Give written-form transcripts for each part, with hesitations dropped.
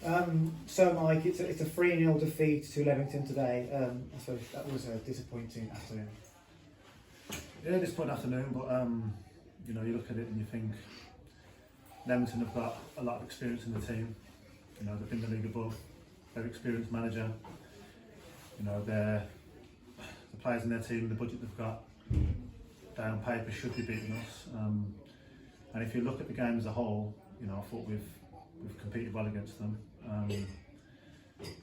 So Mike, it's a 3-0 defeat to Leamington today. I suppose that was a disappointing afternoon. Yeah, disappointing afternoon, but you know, you look at it and you think Leamington have got a lot of experience in the team. You know, they've been the league above. They're experienced manager. You know, the players in their team, the budget they've got, they on paper should be beating us. And if you look at the game as a whole, you know, I thought we've competed well against them.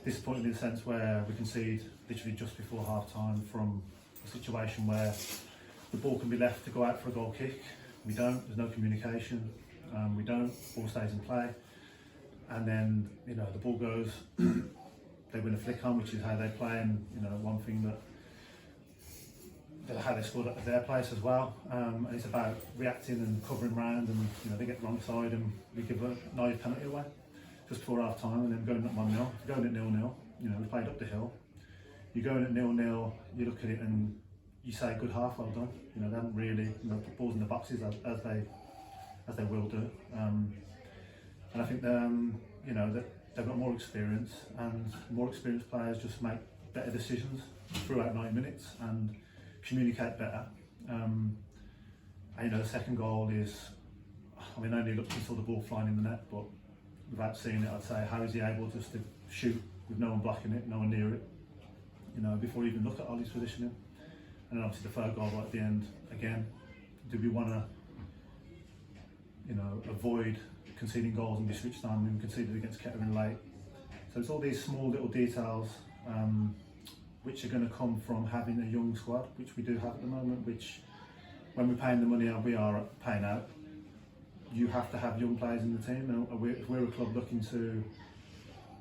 Disappointing in the sense where we concede literally just before half time from a situation where the ball can be left to go out for a goal kick. We don't, there's no communication, we don't, ball stays in play. And then, you know, the ball goes, they win a flick on, which is how they play, and, you know, one thing that how they scored at their place as well. And it's about reacting and covering round, and, you know, they get the wrong side and we give a naive penalty away just before half time, and then going at 1-0, going at 0-0, you know, we played up the hill. You go in at 0-0, you look at it and you say good half, well done. You know, they haven't really, you know, put balls in the boxes as they will do. And I think you know, that they've got more experience, and more experienced players just make better decisions throughout 90 minutes and communicate better. And you know, the second goal is, I mean, only looked and saw the ball flying in the net, but without seeing it, I'd say, how is he able just to shoot with no one blocking it, no one near it, you know, before you even look at Ollie's positioning? And then obviously the third goal right at the end, again, do we want to, you know, avoid conceding goals and be switched on? We conceded against Kettering late. So it's all these small little details which are going to come from having a young squad, which we do have at the moment, which when we're paying the money we are paying out, you have to have young players in the team. And if we're a club looking to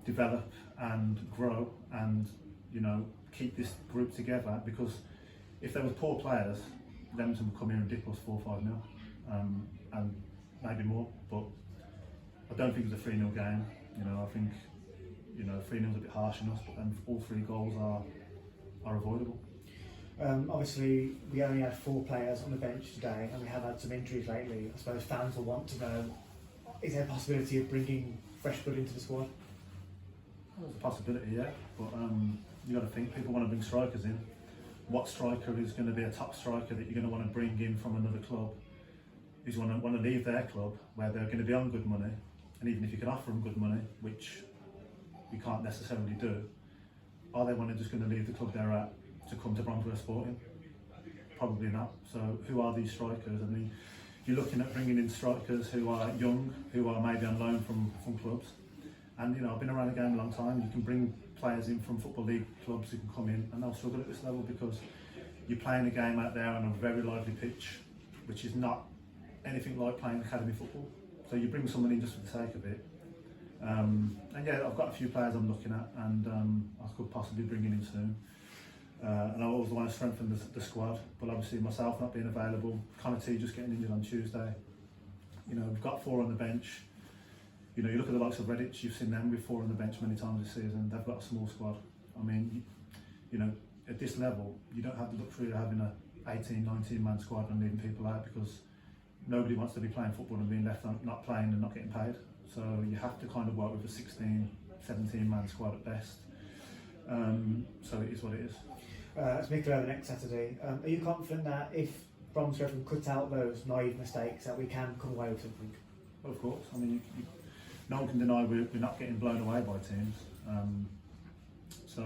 develop and grow and, you know, keep this group together, because if there was poor players, Leamington would come here and dip us 4-5-0, and maybe more. But I don't think it's a 3-0 game. You know, I think, you know, 3-0 is a bit harsh on us, but then all 3 goals are avoidable. Obviously, we only had 4 players on the bench today, and we have had some injuries lately. I suppose fans will want to know, is there a possibility of bringing fresh blood into the squad? Well, there's a possibility, yeah, but you got to think, people want to bring strikers in. What striker is going to be a top striker that you're going to want to bring in from another club, who's want to leave their club where they're going to be on good money, and even if you can offer them good money, which we can't necessarily do, are they just going to leave the club they're at to come to Bromsgrove Sporting? Probably not. So who are these strikers? I mean, you're looking at bringing in strikers who are young, who are maybe on loan from clubs. And, you know, I've been around the game a long time. You can bring players in from Football League clubs who can come in and they'll struggle at this level, because you're playing a game out there on a very lively pitch, which is not anything like playing academy football. So you bring someone in just for the sake of it. And yeah, I've got a few players I'm looking at, and I could possibly bring in soon. And I always want to strengthen the squad, but obviously myself not being available, Connor T just getting injured on Tuesday. You know, we've got 4 on the bench. You know, you look at the likes of Redditch, you've seen them with 4 on the bench many times this season. They've got a small squad. I mean, you know, at this level, you don't have the luxury of having a 18, 19-man squad and leaving people out, because nobody wants to be playing football and being left not playing and not getting paid. So you have to kind of work with a 16, 17-man squad at best. So it is what it is. It's McGrath next Saturday. Are you confident that if Bromsgrove can cut out those naive mistakes, that we can come away with something? Well, of course. I mean, no one can deny we're not getting blown away by teams. So,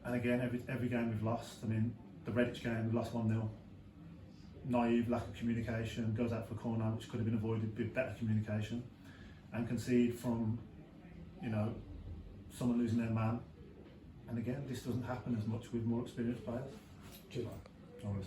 and again, every game we've lost. I mean, the Redditch game, we lost 1-0. Naive, lack of communication, goes out for a corner, which could have been avoided with better communication, and concede from, you know, someone losing their man. And again, this doesn't happen as much with more experienced players. Cheers. Always.